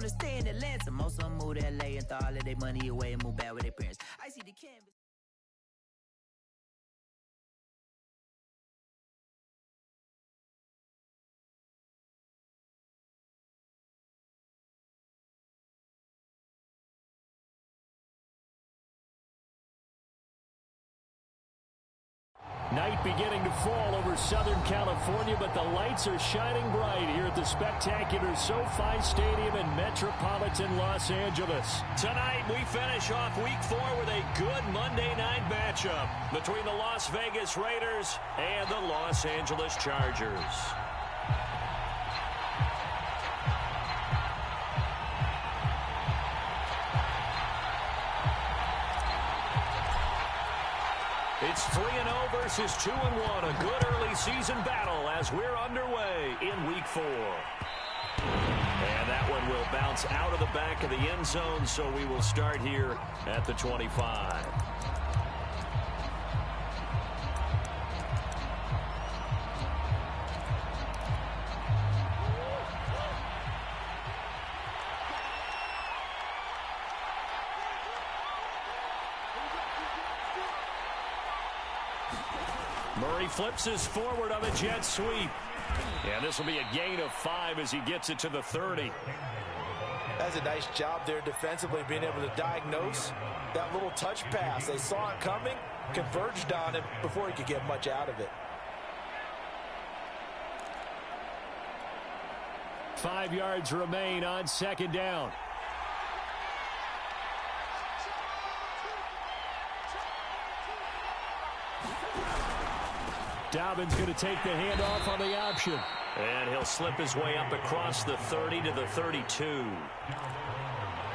wanna stay in Atlanta. Most of them move to LA and throw all of their money away and move back with their parents. I see the canvas. Night beginning to fall over Southern California, but the lights are shining bright here at the spectacular SoFi Stadium in metropolitan Los Angeles. Tonight, we finish off Week 4 with a good Monday night matchup between the Las Vegas Raiders and the Los Angeles Chargers. It's 3-0 versus 2-1. A good early season battle as we're underway in Week 4. And that one will bounce out of the back of the end zone, so we will start here at the 25. Murray flips his forward on the jet sweep. And this will be a gain of 5 as he gets it to the 30. That's a nice job there defensively, being able to diagnose that little touch pass. They saw it coming, converged on him before he could get much out of it. 5 yards remain on second down. Dobbins going to take the handoff on the option. And he'll slip his way up across the 30 to the 32.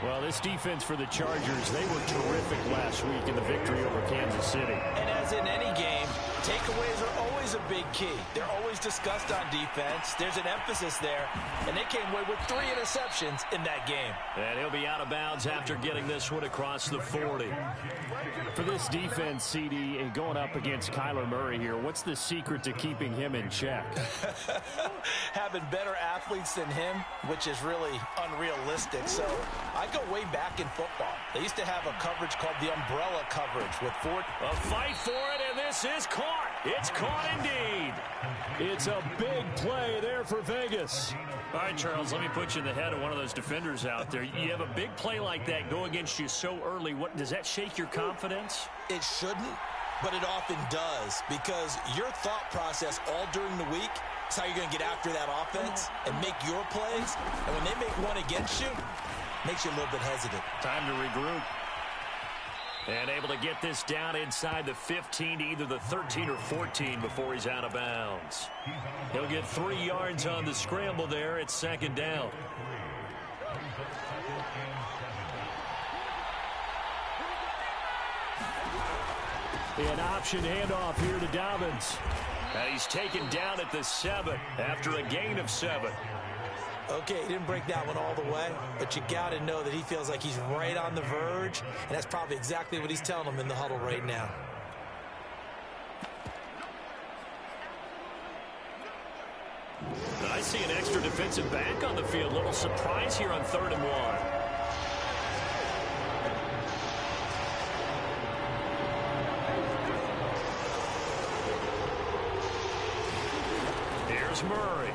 Well, this defense for the Chargers, they were terrific last week in the victory over Kansas City. And as in any game, takeaways are always a big key. They're always discussed on defense. There's an emphasis there, and they came away with 3 interceptions in that game. And he'll be out of bounds after getting this one across the 40. For this defense, CD, and going up against Kyler Murray here, what's the secret to keeping him in check? Having better athletes than him, which is really unrealistic. So I go way back in football. They used to have a coverage called the umbrella coverage with 4. A fight for it, and this is caught. It's caught indeed. It's a big play there for Vegas. All right, Charles, let me put you in the head of one of those defenders out there. You have a big play like that go against you so early. What does that shake your confidence? It shouldn't, but it often does, because your thought process all during the week is how you're going to get after that offense and make your plays. And when they make one against you, it makes you a little bit hesitant. Time to regroup. And able to get this down inside the 15 to either the 13 or 14 before he's out of bounds. He'll get 3 yards on the scramble there at second down. An option handoff here to Dobbins. And he's taken down at the 7 after a gain of 7. Okay, he didn't break that one all the way, but you got to know that he feels like he's right on the verge, and that's probably exactly what he's telling them in the huddle right now. I see an extra defensive back on the field. Little surprise here on 3rd and 1. Here's Murray.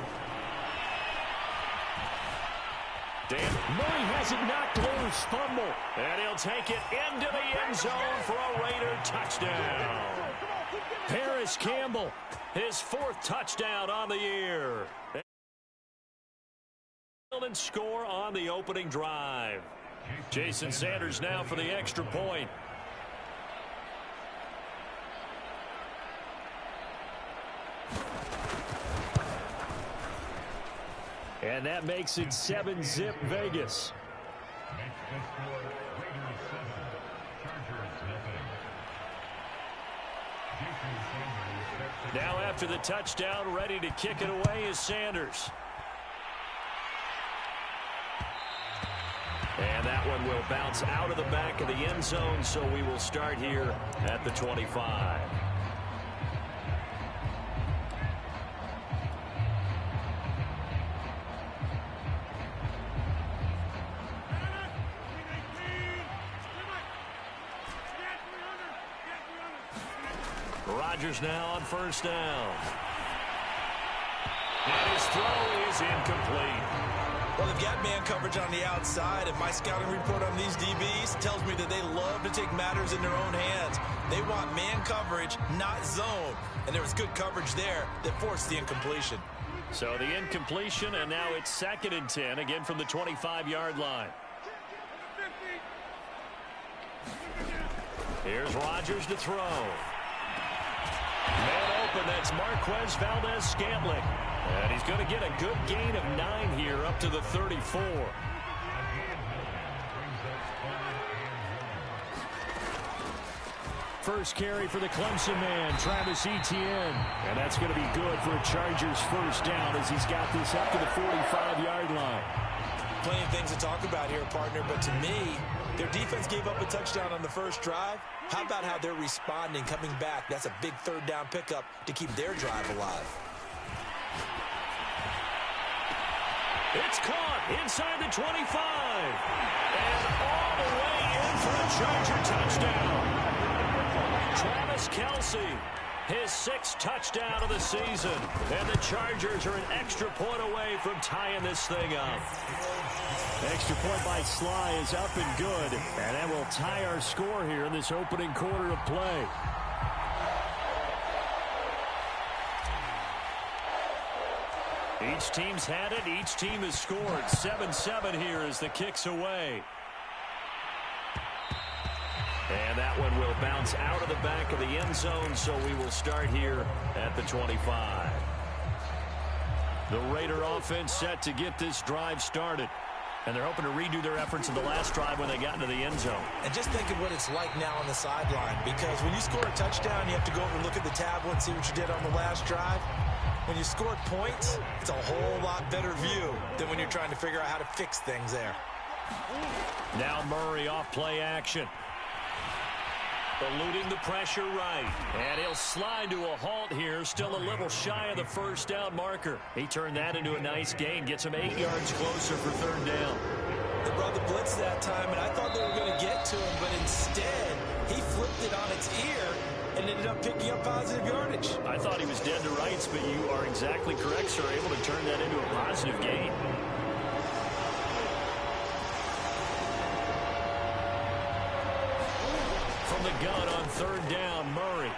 Murray has it knocked loose. Fumble. And he'll take it into the end zone for a Raider touchdown. Paris Campbell, his 4th touchdown on the year. And score on the opening drive. Jason Sanders now for the extra point. And that makes it 7-zip Vegas. Now after the touchdown, ready to kick it away is Sanders. And that one will bounce out of the back of the end zone, so we will start here at the 25. Rodgers now on first down. And his throw is incomplete. Well, they've got man coverage on the outside, and my scouting report on these DBs tells me that they love to take matters in their own hands. They want man coverage, not zone. And there was good coverage there that forced the incompletion. So the incompletion, and now it's 2nd and 10, again from the 25-yard line. Here's Rodgers to throw. Man open, that's Marquez Valdez-Scantling. And he's going to get a good gain of 9 here up to the 34. First carry for the Clemson man, Travis Etienne. And that's going to be good for a Chargers first down as he's got this up to the 45-yard line. Plenty of things to talk about here, partner, but to me, their defense gave up a touchdown on the first drive. How about how they're responding, coming back? That's a big third down pickup to keep their drive alive. It's caught inside the 25. And all the way in for a Charger touchdown. Travis Kelce, his 6th touchdown of the season. And the Chargers are an extra point away from tying this thing up. Extra point by Sly is up and good. And that will tie our score here in this opening quarter of play. Each team's had it. Each team has scored. 7-7 here as the kick's away. And that one will bounce out of the back of the end zone, so we will start here at the 25. The Raider offense set to get this drive started. And they're hoping to redo their efforts in the last drive when they got into the end zone. And just think of what it's like now on the sideline, because when you score a touchdown, you have to go over and look at the tablet and see what you did on the last drive. When you scored points, it's a whole lot better view than when you're trying to figure out how to fix things there. Now Murray off play action. Eluding the pressure right. And he'll slide to a halt here. Still a little shy of the first down marker. He turned that into a nice gain. Gets him 8 yards closer for 3rd down. They brought the blitz that time, and I thought they were going to get to him, but instead, he flipped it on its ear and ended up picking up positive yardage. I thought he was dead to rights, but you are exactly correct, sir. Able to turn that into a positive gain. From the gun on 3rd down, Murray.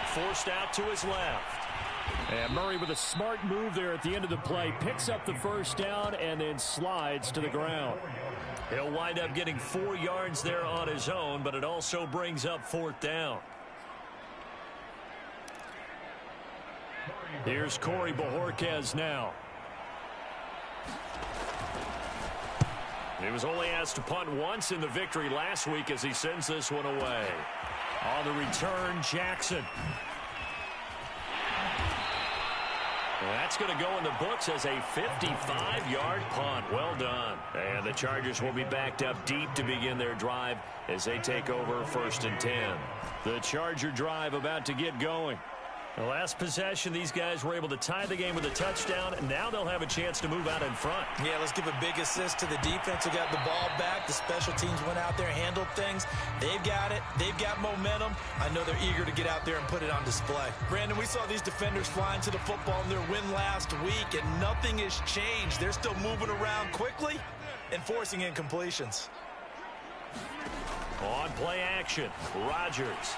Forced out to his left. And Murray with a smart move there at the end of the play. Picks up the first down and then slides to the ground. He'll wind up getting 4 yards there on his own, but it also brings up 4th down. Here's Corey Bojorquez now. He was only asked to punt once in the victory last week as he sends this one away. On the return, Jackson. Well, that's going to go in the books as a 55-yard punt. Well done. And the Chargers will be backed up deep to begin their drive as they take over 1st and 10. The Charger drive about to get going. The last possession, these guys were able to tie the game with a touchdown, and now they'll have a chance to move out in front. Yeah, let's give a big assist to the defense who got the ball back. The special teams went out there, handled things. They've got it. They've got momentum. I know they're eager to get out there and put it on display. Brandon, we saw these defenders flying to the football in their win last week, and nothing has changed. They're still moving around quickly and forcing incompletions. On play action, Rodgers.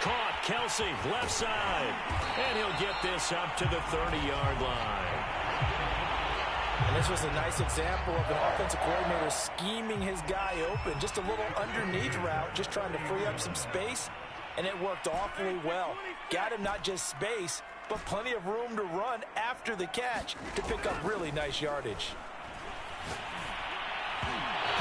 Caught, Kelce, left side. And he'll get this up to the 30-yard line. And this was a nice example of an offensive coordinator scheming his guy open. Just a little underneath route, just trying to free up some space. And it worked awfully well. Got him not just space, but plenty of room to run after the catch to pick up really nice yardage.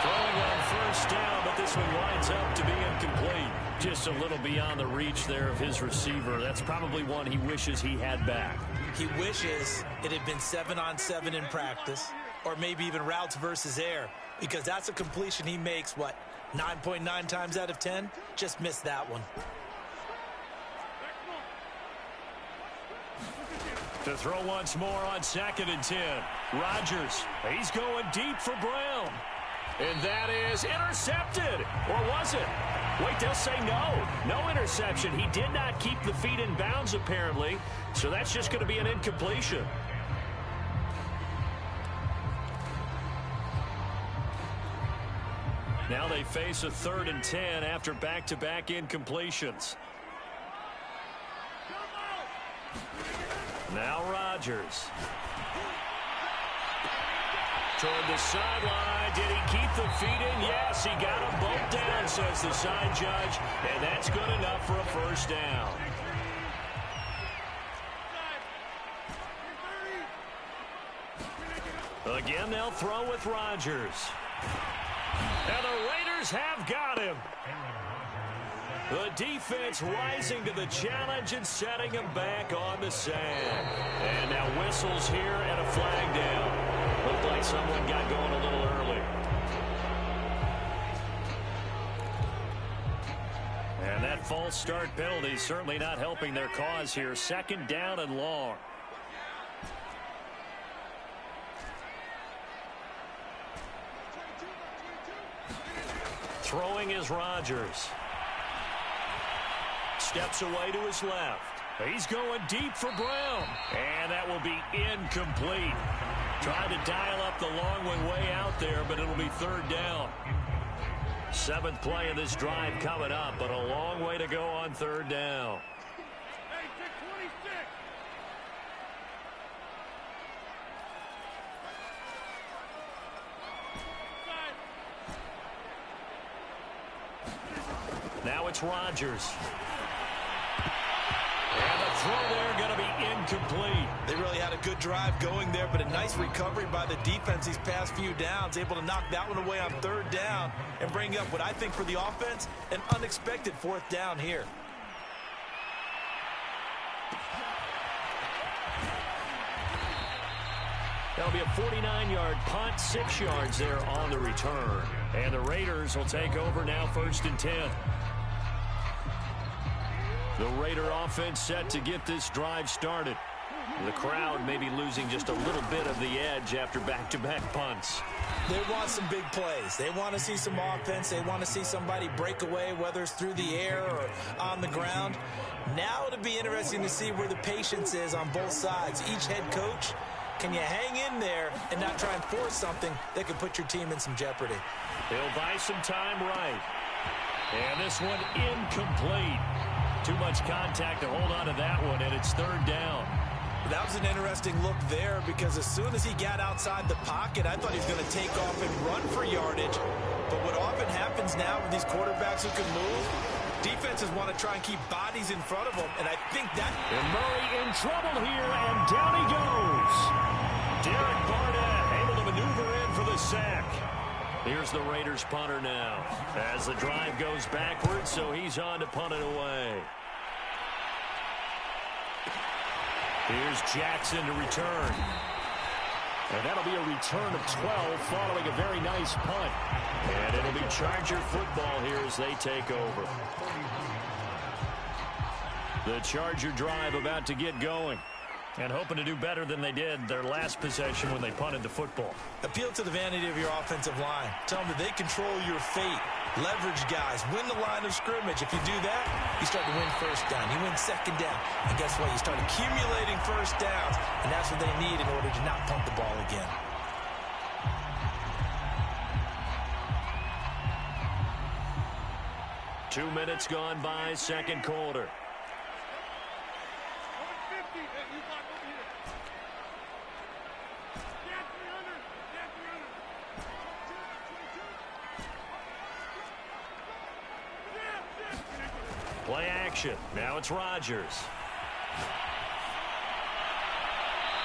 Throwing on first down, but this one winds up to be incomplete. Just a little beyond the reach there of his receiver. That's probably one he wishes he had back. He wishes it had been 7-on-7 in practice, or maybe even routes versus air, because that's a completion he makes, 9.9 times out of 10? Just missed that one. To throw once more on 2nd and 10. Rodgers, he's going deep for Brown. And that is intercepted. Or was it? Wait, they'll say no. No interception. He did not keep the feet in bounds, apparently. So that's just going to be an incompletion. Now they face a 3rd and 10 after back-to-back incompletions. Now Rodgers. Toward the sideline. Did he keep the feet in? Yes, he got them both down, says the side judge. And that's good enough for a first down. Again, they'll throw with Rodgers. And the Raiders have got him. The defense rising to the challenge and setting him back on the sand. And now whistles here and a flag down. Looked like someone got going a little early. And that false start penalty certainly not helping their cause here. 2nd down and long. Throwing is Rodgers. Steps away to his left. He's going deep for Brown. And that will be incomplete. Trying to dial up the long one way out there, but it'll be 3rd down. 7th play of this drive coming up, but a long way to go on 3rd down. Now it's Rodgers. And the throw there going to be incomplete. They really had a good drive going there, but a nice recovery by the defense these past few downs, able to knock that one away on 3rd down and bring up what I think for the offense, an unexpected 4th down here. That'll be a 49-yard punt, 6 yards there on the return. And the Raiders will take over now 1st and 10. The Raider offense set to get this drive started. The crowd may be losing just a little bit of the edge after back-to-back punts. They want some big plays. They want to see some offense. They want to see somebody break away, whether it's through the air or on the ground. Now it'll be interesting to see where the patience is on both sides. Each head coach, can you hang in there and not try and force something that could put your team in some jeopardy? He'll buy some time right. And this one incomplete. Too much contact to hold on to that one, and it's 3rd down. That was an interesting look there because as soon as he got outside the pocket, I thought he was going to take off and run for yardage. But what often happens now with these quarterbacks who can move, defenses want to try and keep bodies in front of them, and I think that... And Murray in trouble here, and down he goes. Derek Barnett able to maneuver in for the sack. Here's the Raiders punter now as the drive goes backwards, so he's on to punt it away. Here's Jackson to return. And that'll be a return of 12 following a very nice punt. And it'll be Charger football here as they take over. The Charger drive about to get going. And hoping to do better than they did their last possession when they punted the football. Appeal to the vanity of your offensive line. Tell them that they control your fate. Leverage guys. Win the line of scrimmage. If you do that, you start to win 1st down. You win 2nd down. And guess what? You start accumulating 1st downs. And that's what they need in order to not punt the ball again. Two minutes gone by, 2nd quarter. Play action. Now it's Rodgers.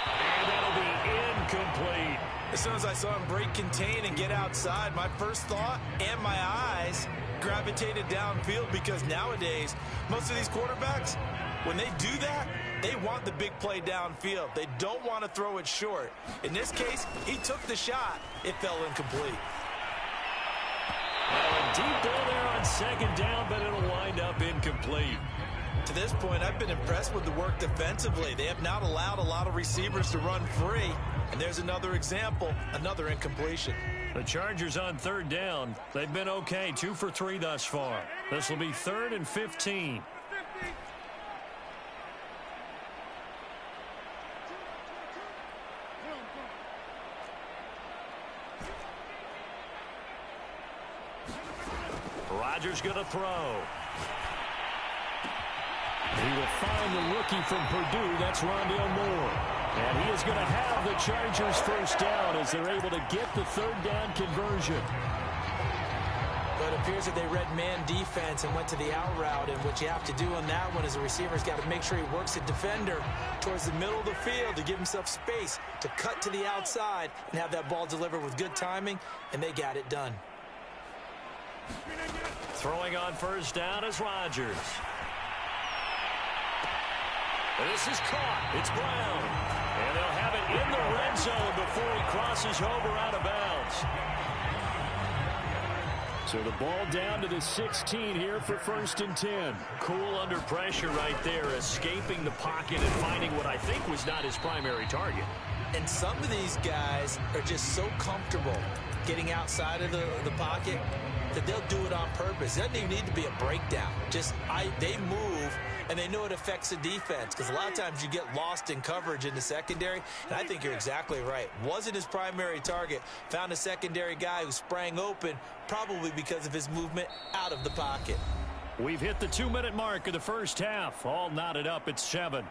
And that'll be incomplete. As soon as I saw him break contain and get outside, my first thought and my eyes gravitated downfield because nowadays, most of these quarterbacks, when they do that, they want the big play downfield. They don't want to throw it short. In this case, he took the shot. It fell incomplete. Well, a deep ball there on 2nd down, but it'll wind up incomplete. To this point, I've been impressed with the work defensively. They have not allowed a lot of receivers to run free. And there's another example, another incompletion. The Chargers on third down. They've been okay, 2 for 3 thus far. This will be 3rd and 15. Rodgers going to throw. He will find the rookie from Purdue. That's Rondale Moore. And he is going to have the Chargers first down as they're able to get the 3rd down conversion. But it appears that they read man defense and went to the out route. And what you have to do on that one is the receiver's got to make sure he works the defender towards the middle of the field to give himself space to cut to the outside and have that ball delivered with good timing. And they got it done. Throwing on first down is Rodgers. This is caught. It's Brown. And they'll have it in the red zone before he crosses over out of bounds. So the ball down to the 16 here for 1st and 10. Cool under pressure right there, escaping the pocket and finding what I think was not his primary target. And some of these guys are just so comfortable getting outside of the pocket that they'll do it on purpose. It doesn't even need to be a breakdown. They move, and they know it affects the defense because a lot of times you get lost in coverage in the secondary, and I think you're exactly right. Wasn't his primary target. Found a secondary guy who sprang open, probably because of his movement out of the pocket. We've hit the 2-minute mark of the first half. All knotted up at 7.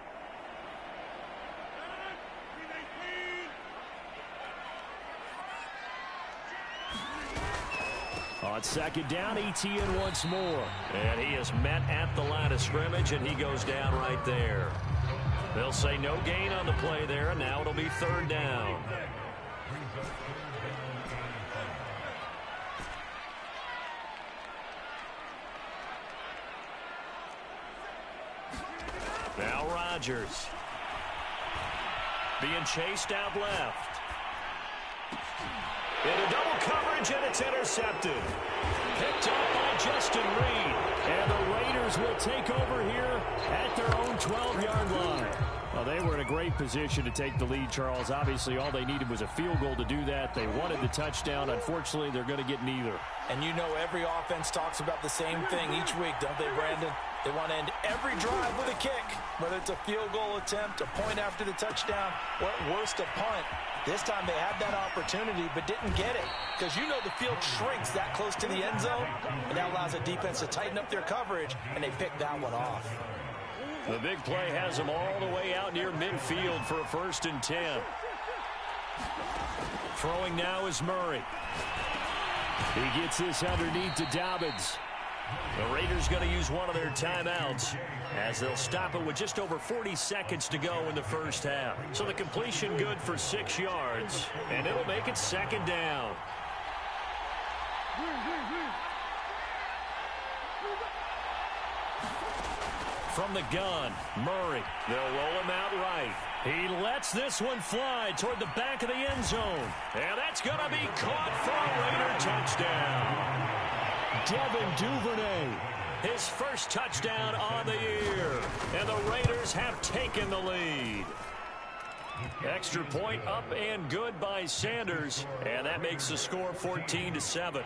On 2nd down, Etienne once more. And he is met at the line of scrimmage, and he goes down right there. They'll say no gain on the play there, and now it'll be 3rd down. Now Rodgers. Being chased out left. Into double coverage, and it's intercepted. Picked up by Justin Reed. And the Raiders will take over here at their own 12-yard line. Well, they were in a great position to take the lead, Charles. Obviously, all they needed was a field goal to do that. They wanted the touchdown. Unfortunately, they're going to get neither. And you know every offense talks about the same thing each week, don't they, Brandon? They want to end every drive with a kick, whether it's a field goal attempt, a point after the touchdown, or at worst a punt. This time they had that opportunity but didn't get it because you know the field shrinks that close to the end zone, and that allows the defense to tighten up their coverage, and they picked that one off. The big play has them all the way out near midfield for a 1st and 10. Throwing now is Murray. He gets this underneath to Dobbins. The Raiders going to use one of their timeouts as they'll stop it with just over 40 seconds to go in the first half. So the completion good for 6 yards, and it'll make it 2nd down. From the gun, Murray. They'll roll him out right. He lets this one fly toward the back of the end zone. And that's going to be caught for a Raider touchdown. Devin Duvernay. His first touchdown on the year. And the Raiders have taken the lead. Extra point up and good by Sanders. And that makes the score 14-7.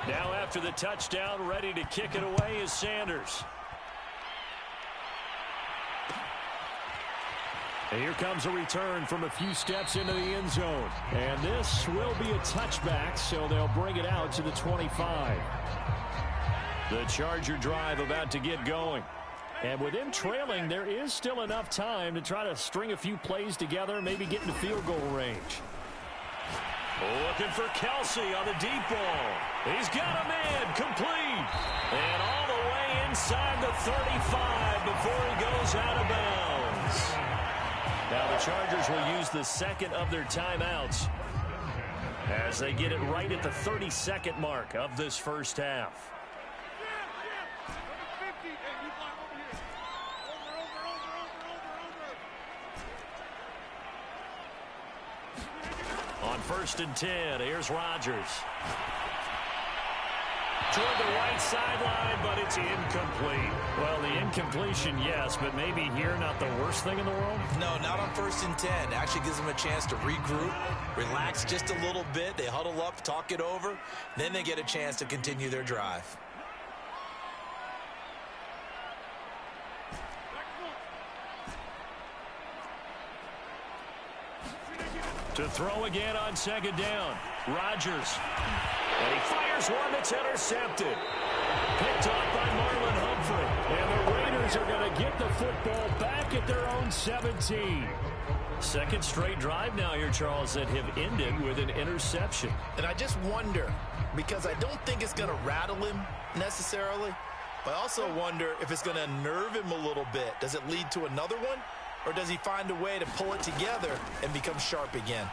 Now after the touchdown, ready to kick it away is Sanders. And here comes a return from a few steps into the end zone. And this will be a touchback, so they'll bring it out to the 25. The Charger drive about to get going. And with them trailing, there is still enough time to try to string a few plays together, maybe get into field goal range. Looking for Kelsey on the deep ball. He's got a man, complete. And all the way inside the 35 before he goes out of bounds. Now the Chargers will use the second of their timeouts as they get it right at the 32nd mark of this first half. On 1st and 10, here's Rodgers. toward the right sideline, but it's incomplete. Well, the incompletion, yes, but maybe here not the worst thing in the world? No, not on 1st and 10. Actually gives them a chance to regroup, relax just a little bit. They huddle up, talk it over, then they get a chance to continue their drive. To throw again on 2nd down. Rodgers. And he fires one that's intercepted. Picked off by Marlon Humphrey. And the Raiders are going to get the football back at their own 17. Second straight drive now here, Charles, that have ended with an interception. And I just wonder, because I don't think it's going to rattle him necessarily, but I also wonder if it's going to nerve him a little bit. Does it lead to another one? Or does he find a way to pull it together and become sharp again?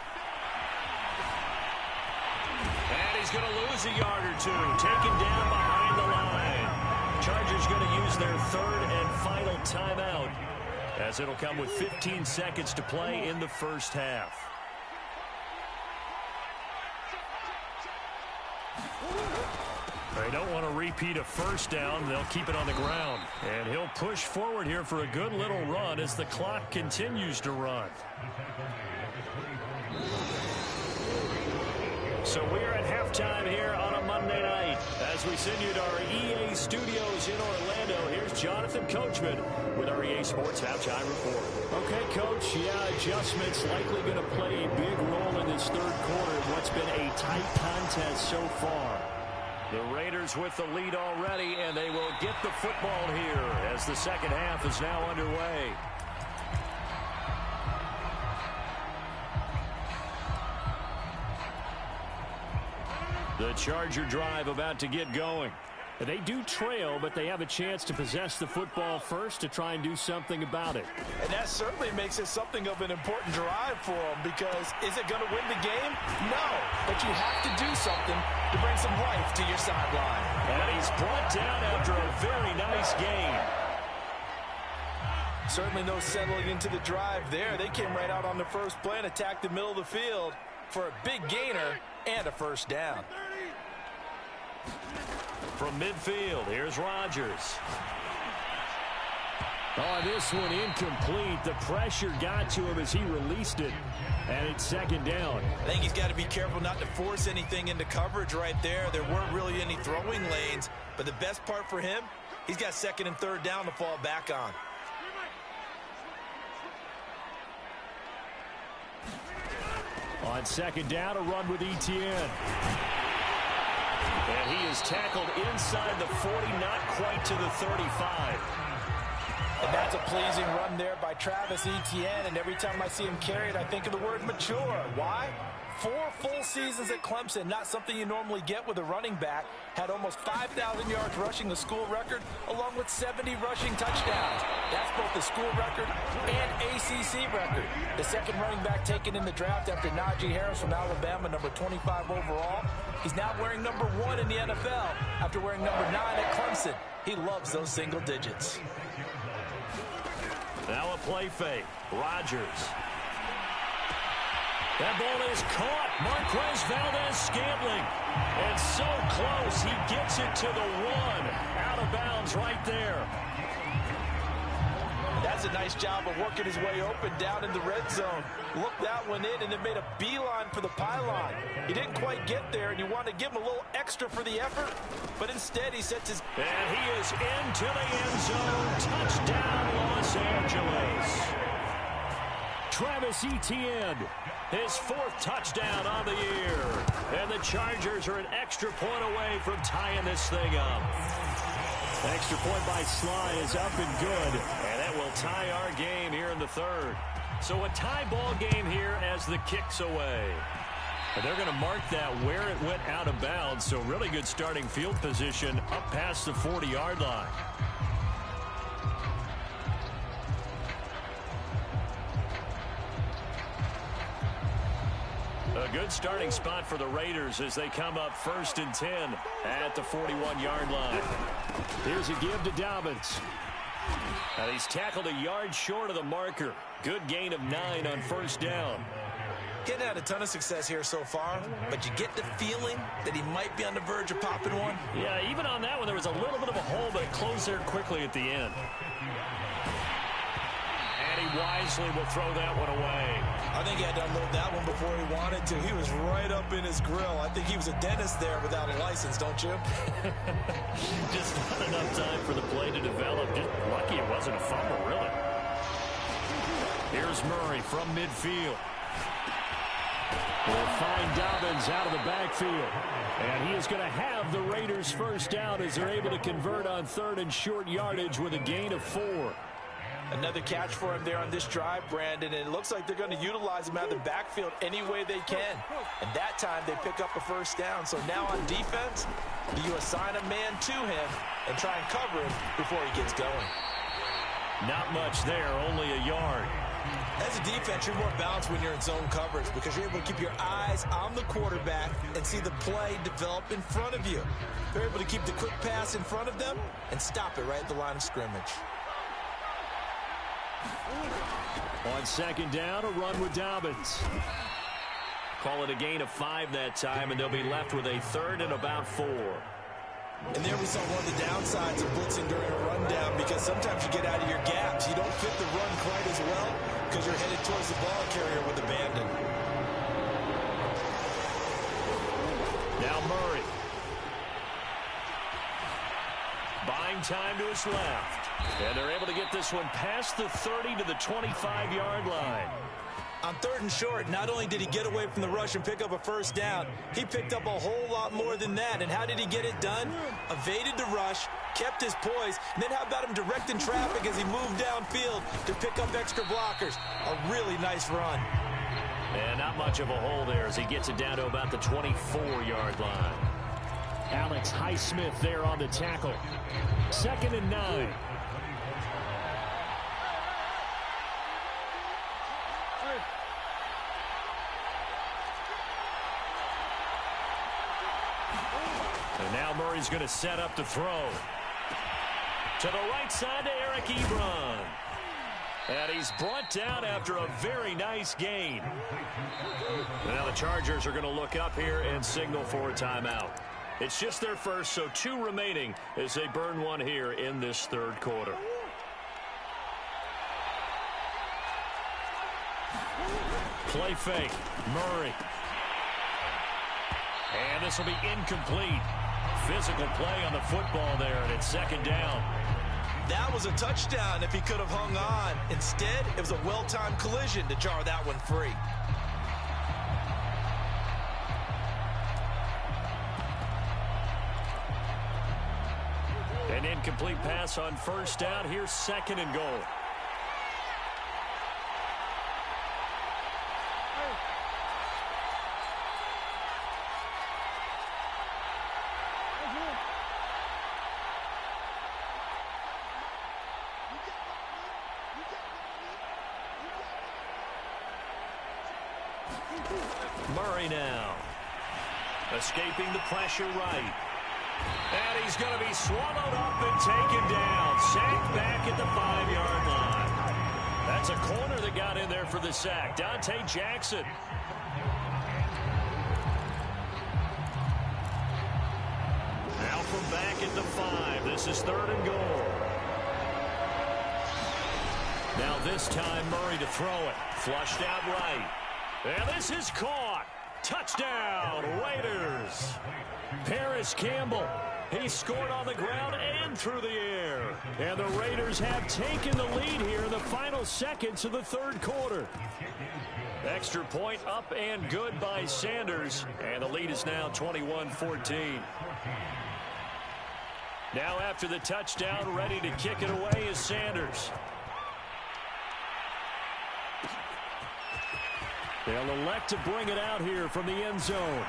And he's going to lose a yard or two. Taken down behind the line. Chargers going to use their 3rd and final timeout, as it'll come with 15 seconds to play in the first half. They don't want to repeat a first down. They'll keep it on the ground. And he'll push forward here for a good little run as the clock continues to run. So we're at halftime here on a Monday night. As we send you to our EA studios in Orlando, here's Jonathan Coachman with our EA Sports Halftime Report. Okay, Coach, adjustments likely going to play a big role in this 3rd quarter of what's been a tight contest so far. The Raiders with the lead already, and they will get the football here as the second half is now underway. The Charger drive about to get going. They do trail, but they have a chance to possess the football first to try and do something about it. And that certainly makes it something of an important drive for them, because is it going to win the game? No, but you have to do something to bring some life to your sideline. And he's brought down after a very nice gain. Certainly no settling into the drive there. They came right out on the first play and attacked the middle of the field for a big gainer and a first down. From midfield, here's Rodgers. Oh, this one incomplete. The pressure got to him as he released it. And it's 2nd down. I think he's got to be careful not to force anything into coverage right there. There weren't really any throwing lanes. But the best part for him, he's got 2nd and 3rd down to fall back on. On 2nd down, a run with Etienne. And he is tackled inside the 40, not quite to the 35. And that's a pleasing run there by Travis Etienne. And every time I see him carry it, I think of the word mature. Why? 4 full seasons at Clemson, not something you normally get with a running back. Had almost 5,000 yards rushing, the school record, along with 70 rushing touchdowns. That's both the school record and ACC record. The 2nd running back taken in the draft after Najee Harris from Alabama, number 25 overall. He's now wearing number 1 in the NFL after wearing number 9 at Clemson. He loves those single digits. Now a play fake. Rodgers. That ball is caught. Marquez Valdez-Scantling. And so close, he gets it to the 1. Out of bounds right there. That's a nice job of working his way open down in the red zone. Looked that one in and then made a beeline for the pylon. He didn't quite get there, and you want to give him a little extra for the effort, but instead he sets his... And he is into the end zone. Touchdown, Los Angeles. Travis Etienne, his 4th touchdown on the year. And the Chargers are an extra point away from tying this thing up. An extra point by Sly is up and good. And that will tie our game here in the 3rd. So a tie ball game here as the kick's away. And they're going to mark that where it went out of bounds. So really good starting field position up past the 40-yard line. A good starting spot for the Raiders as they come up 1st and 10 at the 41-yard line. Here's a give to Dobbins. And he's tackled a yard short of the marker. Good gain of 9 on 1st down. He hadn't had a ton of success here so far, but you get the feeling that he might be on the verge of popping one. Yeah, even on that one, there was a little bit of a hole, but it closed there quickly at the end. And he wisely will throw that one away. I think he had to unload that one before he wanted to. He was right up in his grill. I think he was a dentist there without a license, don't you? Just not enough time for the play to develop. Just lucky it wasn't a fumble, really. Here's Murray from midfield. We'll find Dobbins out of the backfield. And he is going to have the Raiders first down as they're able to convert on 3rd and short yardage with a gain of 4. Another catch for him there on this drive, Brandon, and it looks like they're going to utilize him out of the backfield any way they can. And that time they pick up a first down. So now on defense, do you assign a man to him and try and cover him before he gets going? Not much there, only a yard. As a defense, you're more balanced when you're in zone coverage because you're able to keep your eyes on the quarterback and see the play develop in front of you. They're able to keep the quick pass in front of them and stop it right at the line of scrimmage. On 2nd down, a run with Dobbins. Call it a gain of 5 that time, and they'll be left with a 3rd and about 4. And there we saw one of the downsides of blitzing during a rundown because sometimes you get out of your gaps. You don't fit the run quite as well because you're headed towards the ball carrier with abandon. Now Murray. Buying time to his left. And they're able to get this one past the 30 to the 25-yard line. On 3rd and short, not only did he get away from the rush and pick up a first down, he picked up a whole lot more than that. And how did he get it done? Evaded the rush, kept his poise, and then how about him directing traffic as he moved downfield to pick up extra blockers? A really nice run. And not much of a hole there as he gets it down to about the 24-yard line. Alex Highsmith there on the tackle. 2nd and 9. And now Murray's going to set up to throw. To the right side to Eric Ebron. And he's brought down after a very nice gain. And now the Chargers are going to look up here and signal for a timeout. It's just their first, so 2 remaining as they burn one here in this 3rd quarter. Play fake. Murray. And this will be incomplete. Physical play on the football there, and it's 2nd down. That was a touchdown if he could have hung on. Instead, it was a well-timed collision to jar that one free. An incomplete pass on 1st down. Here's 2nd and goal. Murray now. Escaping the pressure right. And he's going to be swallowed up and taken down. Sacked back at the 5-yard line. That's a corner that got in there for the sack. Dante Jackson. Now from back at the 5. This is 3rd and goal. Now this time Murray to throw it. Flushed out right. And this is caught. Touchdown, Raiders. Paris Campbell. He scored on the ground and through the air. And the Raiders have taken the lead here in the final seconds of the 3rd quarter. Extra point up and good by Sanders. And the lead is now 21-14. Now after the touchdown, ready to kick it away is Sanders. They'll elect to bring it out here from the end zone.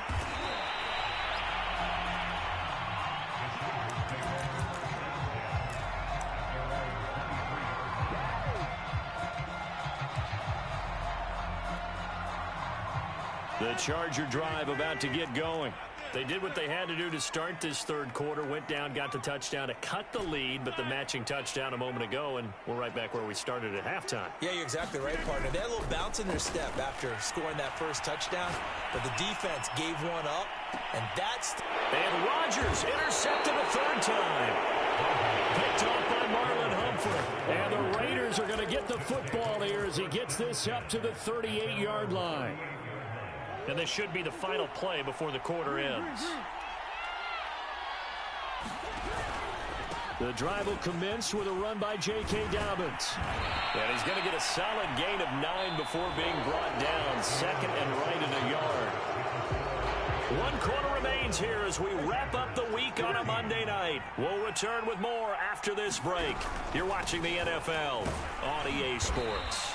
The Charger drive about to get going. They did what they had to do to start this third quarter, went down, got the touchdown to cut the lead, but the matching touchdown a moment ago, and we're right back where we started at halftime. Yeah, you're exactly right, partner. They had a little bounce in their step after scoring that first touchdown, but the defense gave one up, and that's... And Rodgers intercepted a third time. Picked off by Marlon Humphrey. And the Raiders are going to get the football here as he gets this up to the 38-yard line. And this should be the final play before the quarter ends. The drive will commence with a run by J.K. Dobbins. And he's going to get a solid gain of 9 before being brought down. Second and right in a yard. 1 quarter remains here as we wrap up the week on a Monday night. We'll return with more after this break. You're watching the NFL on EA Sports.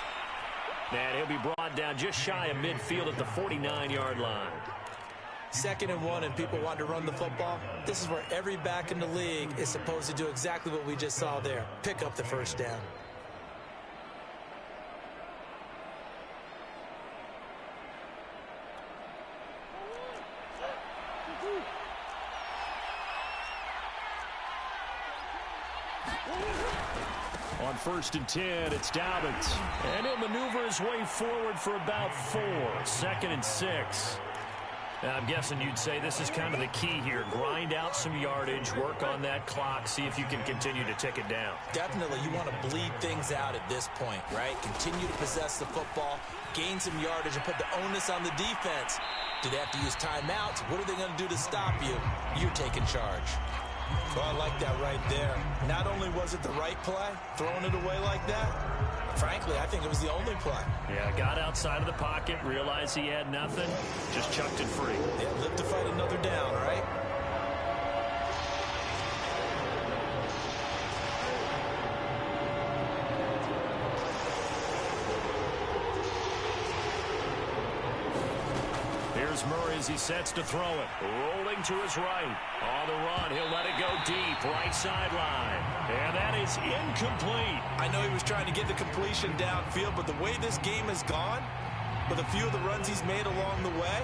And he'll be brought down just shy of midfield at the 49-yard line. 2nd and 1 and people want to run the football. This is where every back in the league is supposed to do exactly what we just saw there. Pick up the first down. On 1st and 10, it's Dobbins. And he'll maneuver his way forward for about 4. 2nd and 6. Now, I'm guessing you'd say this is kind of the key here. Grind out some yardage, work on that clock, see if you can continue to tick it down. Definitely. You want to bleed things out at this point, right? Continue to possess the football, gain some yardage, and put the onus on the defense. Do they have to use timeouts? What are they going to do to stop you? You're taking charge. Well, I like that right there. Not only was it the right play, throwing it away like that, frankly, I think it was the only play. Yeah, got outside of the pocket, realized he had nothing, just chucked it free. Yeah, live to fight another down, right? Here's Murray as he sets to throw it. Rolling to his right. On the run, he'll let it go deep. Right sideline. And that is incomplete. I know he was trying to get the completion downfield, but the way this game has gone, with a few of the runs he's made along the way,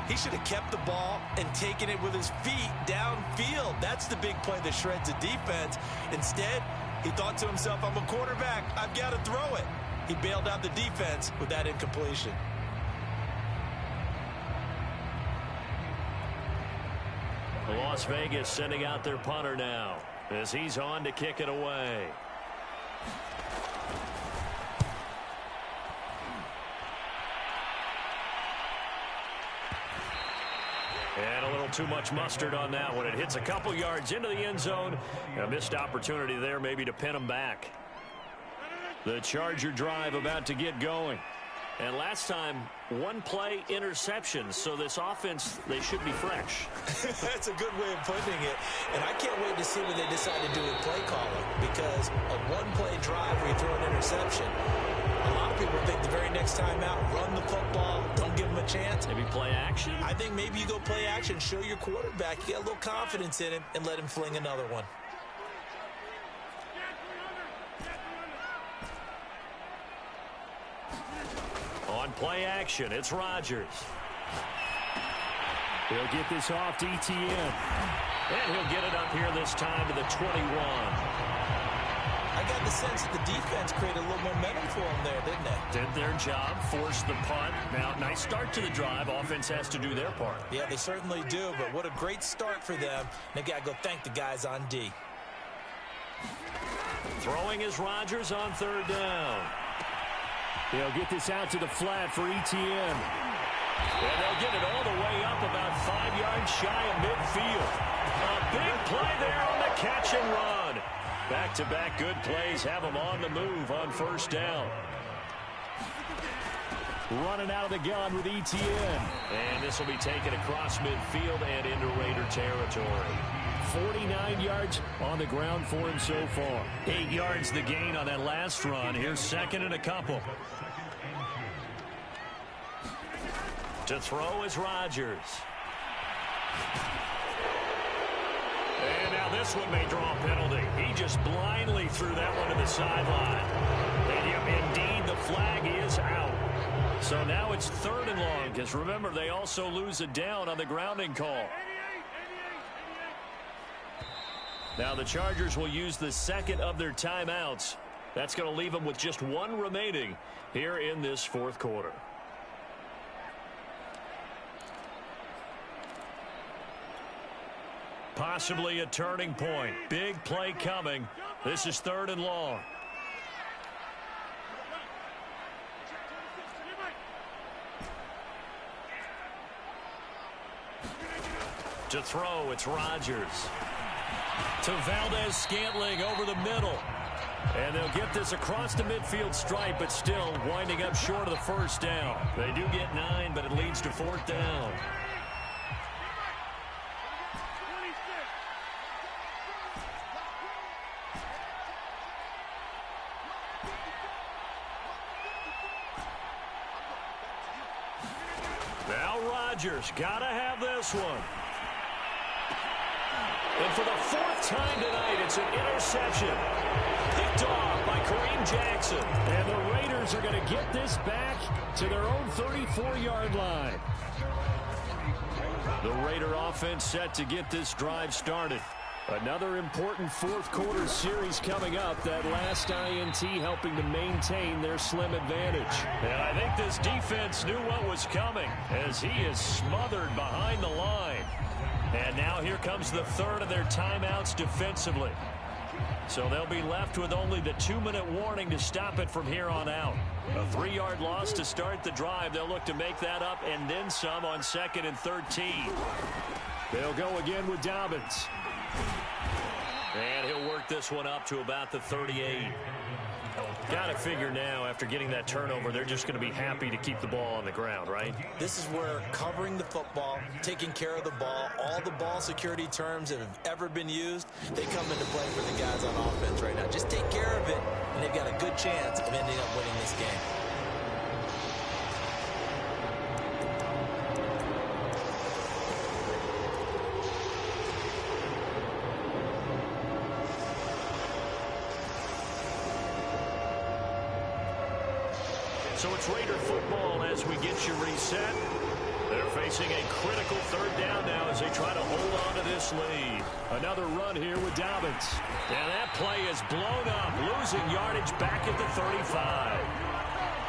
he should have kept the ball and taken it with his feet downfield. That's the big play that shreds the defense. Instead, he thought to himself, I'm a quarterback. I've got to throw it. He bailed out the defense with that incompletion. Las Vegas sending out their punter now as he's on to kick it away. And a little too much mustard on that one. It hits a couple yards into the end zone. A missed opportunity there maybe to pin him back. The Charger drive about to get going. And last time, 1 play interception. So this offense, they should be fresh. That's a good way of putting it. And I can't wait to see what they decide to do with play calling. Because a 1-play drive where you throw an interception, a lot of people think the very next time out, run the football, don't give them a chance. Maybe play action? I think maybe you go play action, show your quarterback, you got a little confidence in him, and let him fling another one. On play action, it's Rodgers. He'll get this off to ETN. And he'll get it up here this time to the 21. I got the sense that the defense created a little momentum for them there, didn't they? Did their job, forced the punt. Now, nice start to the drive. Offense has to do their part. Yeah, they certainly do, but what a great start for them. They got to go thank the guys on D. Throwing is Rodgers on 3rd down. They'll get this out to the flat for ETN. And they'll get it all the way up about 5 yards shy of midfield. A big play there on the catch and run. Back-to-back good plays have them on the move on 1st down. Running out of the gun with ETN. And this will be taken across midfield and into Raider territory. 49 yards on the ground for him so far. 8 yards the gain on that last run. Here's 2nd and a couple. To throw is Rodgers. And now this one may draw a penalty. He just blindly threw that one to the sideline. And indeed, the flag is out. So now it's 3rd and long. because remember, they also lose a down on the grounding call. Now the Chargers will use the second of their timeouts. That's going to leave them with just one remaining here in this fourth quarter. Possibly a turning point. Big play coming. This is 3rd and long. To throw, it's Rodgers. To Valdez-Scantling over the middle. And they'll get this across the midfield stripe, but still winding up short of the first down. They do get 9, but it leads to 4th down. Now Rodgers, gotta have this one. And for the 4th time tonight, it's an interception. Picked off by Kareem Jackson. And the Raiders are going to get this back to their own 34-yard line. The Raider offense set to get this drive started. Another important fourth quarter series coming up. That last INT helping to maintain their slim advantage. And I think this defense knew what was coming as he is smothered behind the line. And now here comes the 3rd of their timeouts defensively. So they'll be left with only the 2-minute warning to stop it from here on out. A 3-yard loss to start the drive. They'll look to make that up and then some on 2nd and 13. They'll go again with Dobbins. And he'll work this one up to about the 38. Got to figure now, after getting that turnover, they're just going to be happy to keep the ball on the ground, right? This is where covering the football, taking care of the ball, all the ball security terms that have ever been used, they come into play for the guys on offense right now. Just take care of it, and they've got a good chance of ending up winning this game. So it's Raider football as we get you reset. They're facing a critical 3rd down now as they try to hold on to this lead. Another run here with Dobbins. And that play is blown up, losing yardage back at the 35.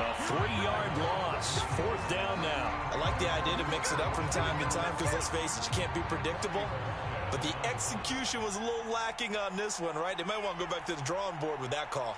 A 3-yard loss, 4th down now. I like the idea to mix it up from time to time because, let's face it, you can't be predictable. But the execution was a little lacking on this one, right? They might want to go back to the drawing board with that call.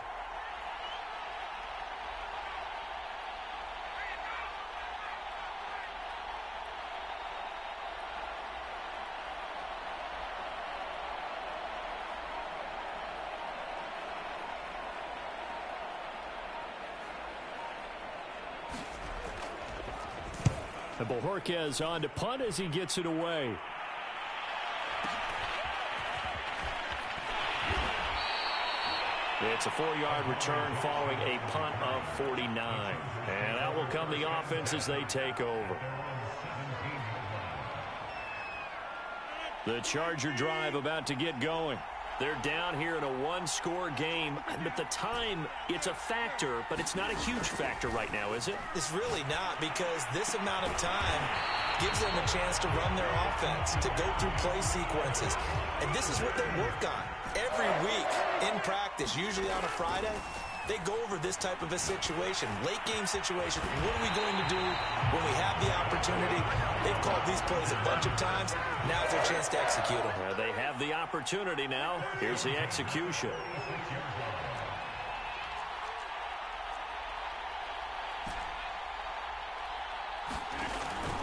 And Bojorquez on to punt as he gets it away. It's a 4-yard return following a punt of 49. And out will come the offense as they take over. The Charger drive about to get going. They're down here in a 1-score game, but the time, it's a factor, but it's not a huge factor right now, is it? It's really not, because this amount of time gives them a chance to run their offense, to go through play sequences. And this is what they work on every week in practice, usually on a Friday. They go over this type of a situation, late game situation. What are we going to do when we have the opportunity? They've called these plays a bunch of times. Now's their chance to execute them. They have the opportunity now. Here's the execution.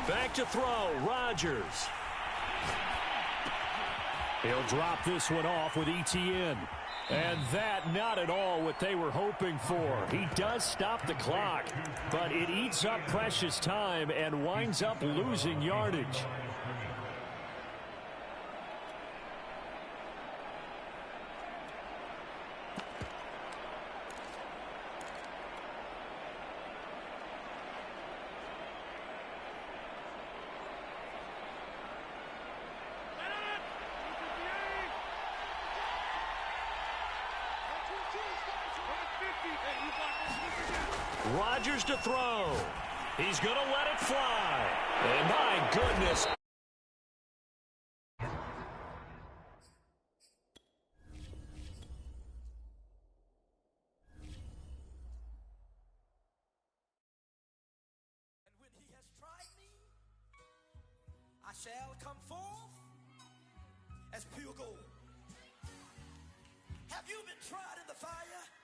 Back to throw, Rodgers. He'll drop this one off with ETN. And that not at all what they were hoping for. He does stop the clock, but it eats up precious time and winds up losing yardage. Rodgers to throw. He's going to let it fly. And my goodness. I shall come forth as pure gold. Have you been tried in the fire?